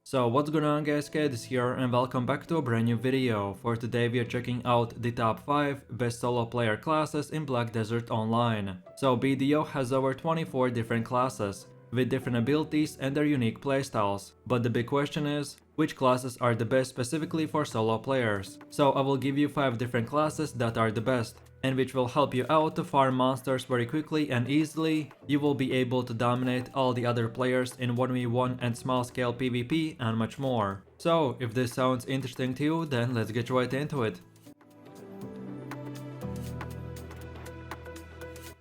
So what's going on guys, Kid is here and welcome back to a brand new video. For today we are checking out the top 5 best solo player classes in Black Desert Online. So BDO has over 24 different classes, with different abilities and their unique playstyles. But the big question is, which classes are the best specifically for solo players? So I will give you 5 different classes that are the best, and which will help you out to farm monsters very quickly and easily. You will be able to dominate all the other players in 1v1 and small scale PvP and much more. So if this sounds interesting to you, then let's get right into it.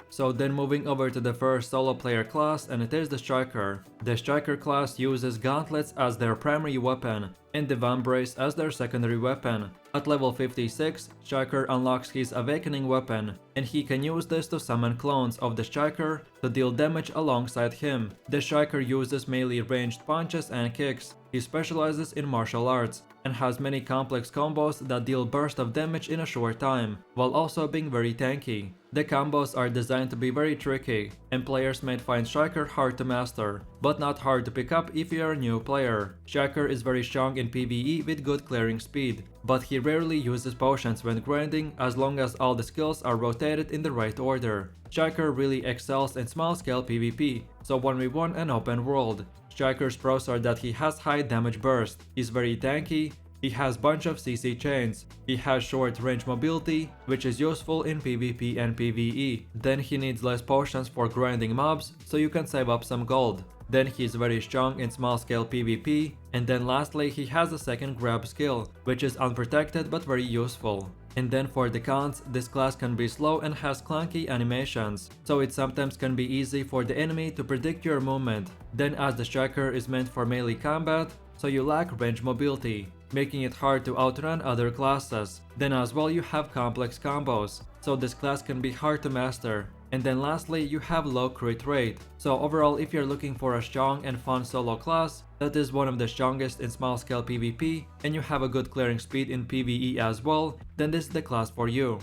So then moving over to the first solo player class, and it is the Striker. The Striker class uses gauntlets as their primary weapon and the Vambrace as their secondary weapon. At level 56, Striker unlocks his Awakening weapon, and he can use this to summon clones of the Striker to deal damage alongside him. The Striker uses melee ranged punches and kicks. He specializes in martial arts and has many complex combos that deal burst of damage in a short time, while also being very tanky. The combos are designed to be very tricky, and players might find Striker hard to master, but not hard to pick up if you're a new player. Striker is very strong in PvE with good clearing speed, but he rarely uses potions when grinding as long as all the skills are rotated in the right order. Striker really excels in small scale PvP, so 1v1 and open world. Striker's pros are that he has high damage burst, he's very tanky, he has bunch of CC chains, he has short range mobility, which is useful in PvP and PvE. Then he needs less potions for grinding mobs, so you can save up some gold. Then he's very strong in small scale PvP, and then lastly he has a second grab skill, which is unprotected but very useful. And then for the cons, this class can be slow and has clunky animations, so it sometimes can be easy for the enemy to predict your movement. Then as the Striker is meant for melee combat, so you lack range mobility, making it hard to outrun other classes. Then as well you have complex combos, so this class can be hard to master. And then lastly you have low crit rate. So overall, if you're looking for a strong and fun solo class that is one of the strongest in small scale PvP and you have a good clearing speed in PvE as well, then this is the class for you.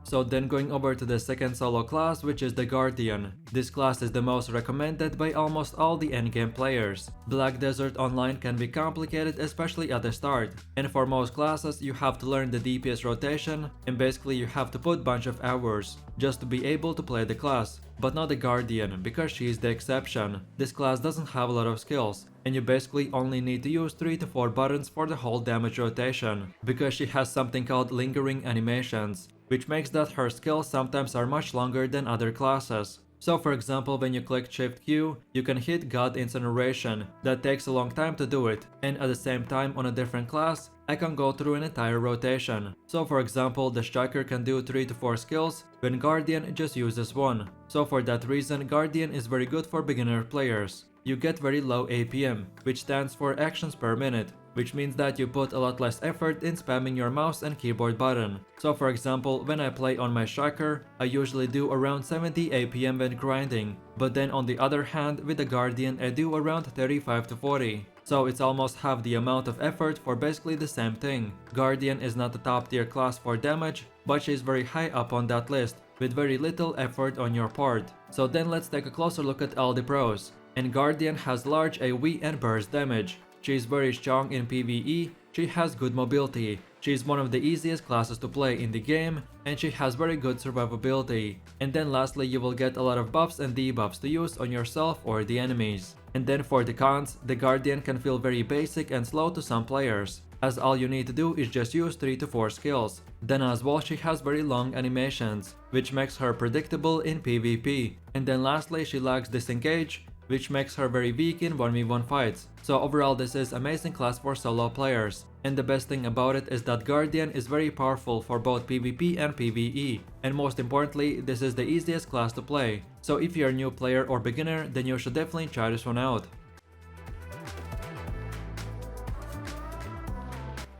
So then going over to the second solo class, which is the Guardian. This class is the most recommended by almost all the endgame players. Black Desert Online can be complicated, especially at the start, and for most classes you have to learn the DPS rotation, and basically you have to put bunch of hours just to be able to play the class. But not the Guardian, because she is the exception. This class doesn't have a lot of skills, and you basically only need to use 3 to 4 buttons for the whole damage rotation, because she has something called lingering animations, which makes that her skills sometimes are much longer than other classes. So for example, when you click Shift Q, you can hit God Incineration. That takes a long time to do it, and at the same time on a different class, I can go through an entire rotation. So for example, the Striker can do 3 to 4 skills, when Guardian just uses 1. So for that reason, Guardian is very good for beginner players. You get very low APM, which stands for actions per minute, which means that you put a lot less effort in spamming your mouse and keyboard button. So for example, when I play on my Striker, I usually do around 70 APM when grinding, but then on the other hand, with the Guardian I do around 35 to 40. So it's almost half the amount of effort for basically the same thing. Guardian is not a top tier class for damage, but she's very high up on that list, with very little effort on your part. So then let's take a closer look at all the pros. And Guardian has large AoE and burst damage. She is very strong in PvE, she has good mobility, she is one of the easiest classes to play in the game, and she has very good survivability. And then lastly you will get a lot of buffs and debuffs to use on yourself or the enemies. And then for the cons, the Guardian can feel very basic and slow to some players, as all you need to do is just use 3 to 4 skills. Then as well she has very long animations, which makes her predictable in PvP. And then lastly she lacks disengage, which makes her very weak in 1v1 fights. So overall this is amazing class for solo players. And the best thing about it is that Guardian is very powerful for both PvP and PvE. And most importantly, this is the easiest class to play. So if you're a new player or beginner, then you should definitely try this one out.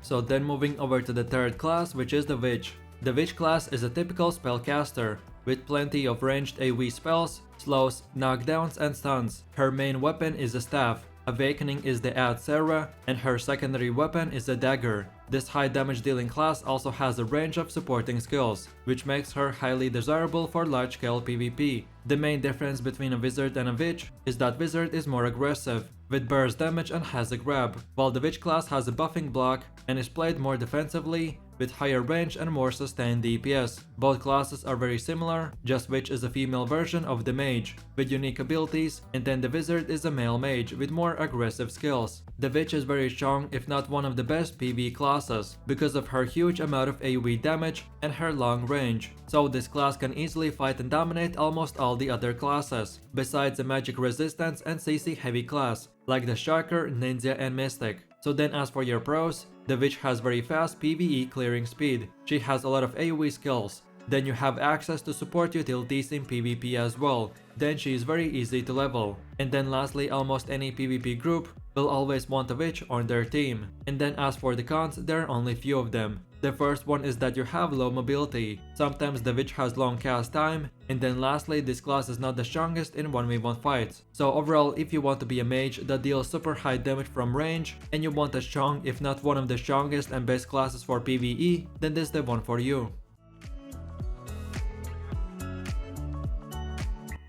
So then moving over to the third class, which is the Witch. The Witch class is a typical spellcaster, with plenty of ranged AoE spells, slows, knockdowns and stuns. Her main weapon is a staff, Awakening is the Ad Sarah, and her secondary weapon is a dagger. This high damage dealing class also has a range of supporting skills, which makes her highly desirable for large scale PvP. The main difference between a wizard and a witch is that wizard is more aggressive, with burst damage and has a grab, while the witch class has a buffing block and is played more defensively, with higher range and more sustained DPS. Both classes are very similar, just witch is a female version of the mage, with unique abilities, and then the wizard is a male mage with more aggressive skills. The witch is very strong, if not one of the best PvE classes, because of her huge amount of AoE damage and her long range, so this class can easily fight and dominate almost all the other classes, besides the magic resistance and CC heavy class, like the Striker, Ninja and Mystic. So then as for your pros, the witch has very fast PvE clearing speed, she has a lot of AoE skills, then you have access to support utilities in PvP as well, then she is very easy to level, and then lastly almost any PvP group will always want a witch on their team. And then as for the cons, there are only few of them. The first one is that you have low mobility, sometimes the witch has long cast time, and then lastly this class is not the strongest in 1v1 fights. So overall, if you want to be a mage that deals super high damage from range, and you want a strong if not one of the strongest and best classes for PvE, then this is the one for you.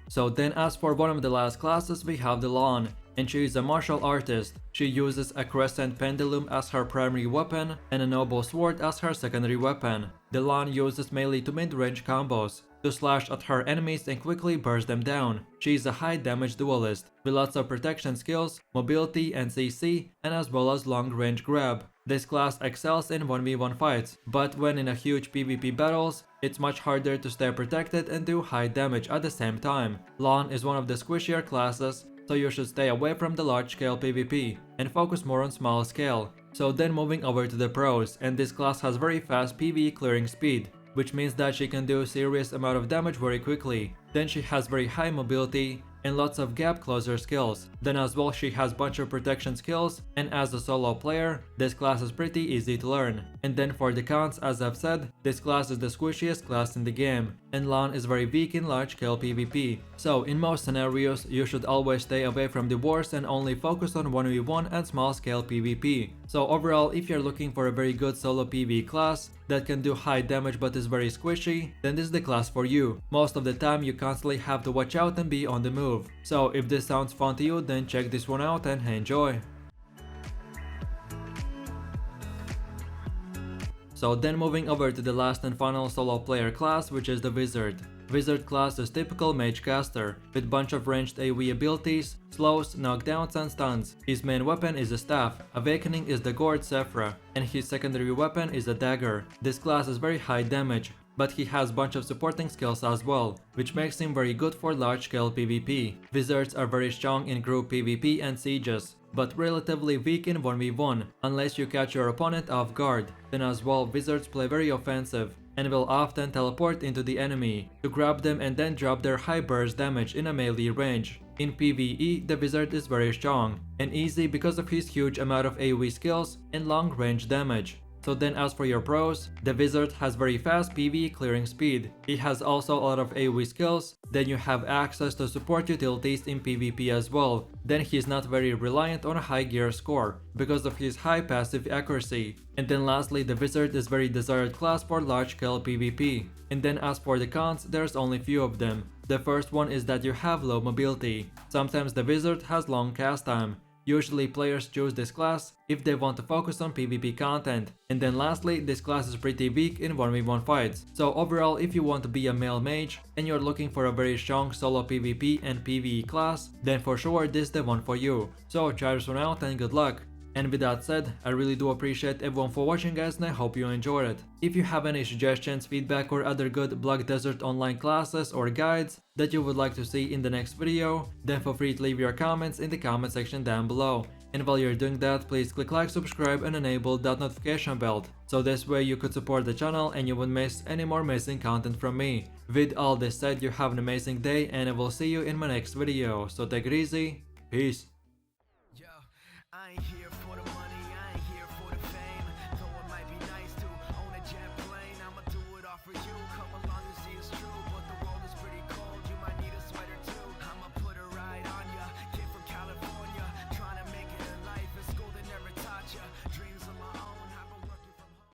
So then as for one of the last classes, we have the lahn, and she is a martial artist. She uses a crescent pendulum as her primary weapon and a noble sword as her secondary weapon. The lahn uses melee to mid-range combos to slash at her enemies and quickly burst them down. She is a high damage duelist with lots of protection skills, mobility and CC, and as well as long range grab. This class excels in 1v1 fights, but when in a huge PvP battles, it's much harder to stay protected and do high damage at the same time. Lahn is one of the squishier classes, so you should stay away from the large scale PvP and focus more on small scale. So then moving over to the pros, and this class has very fast PvE clearing speed, which means that she can do a serious amount of damage very quickly. Then she has very high mobility and lots of gap closer skills. Then as well she has bunch of protection skills, and as a solo player, this class is pretty easy to learn. And then for the cons, as I've said, this class is the squishiest class in the game, and lahn is very weak in large scale PvP. So in most scenarios, you should always stay away from the wars and only focus on 1v1 and small scale PvP. So overall, if you're looking for a very good solo PvE class that can do high damage but is very squishy, then this is the class for you. Most of the time you constantly have to watch out and be on the move. So if this sounds fun to you, then check this one out and enjoy. So then moving over to the last and final solo player class, which is the wizard. Wizard class is typical mage caster, with bunch of ranged AoE abilities, slows, knockdowns and stuns. His main weapon is a staff, Awakening is the Gourd Sephra, and his secondary weapon is a dagger. This class is very high damage, but he has bunch of supporting skills as well, which makes him very good for large scale PvP. Wizards are very strong in group PvP and sieges, but relatively weak in 1v1, unless you catch your opponent off guard. Then as well, wizards play very offensive, and will often teleport into the enemy to grab them and then drop their high burst damage in a melee range. In PvE, the wizard is very strong and easy because of his huge amount of AoE skills and long range damage. So then as for your pros, the wizard has very fast PvE clearing speed. He has also a lot of AoE skills. Then you have access to support utilities in PvP as well. Then he's not very reliant on a high gear score because of his high passive accuracy. And then lastly, the wizard is very desired class for large scale PvP. And then as for the cons, there's only few of them. The first one is that you have low mobility. Sometimes the wizard has long cast time. Usually players choose this class if they want to focus on PvP content. And then lastly, this class is pretty weak in 1v1 fights. So overall, if you want to be a male mage and you're looking for a very strong solo PvP and PvE class, then for sure this is the one for you. So try this one out and good luck. And with that said, I really do appreciate everyone for watching guys, and I hope you enjoyed it. If you have any suggestions, feedback or other good Black Desert online classes or guides that you would like to see in the next video, then feel free to leave your comments in the comment section down below. And while you're doing that, please click like, subscribe and enable that notification bell, so this way you could support the channel and you wouldn't miss any more amazing content from me. With all this said, you have an amazing day and I will see you in my next video, so take it easy, peace. I ain't here for the money, I ain't here for the fame. Though it might be nice to own a jet plane, I'ma do it all for you. Come along.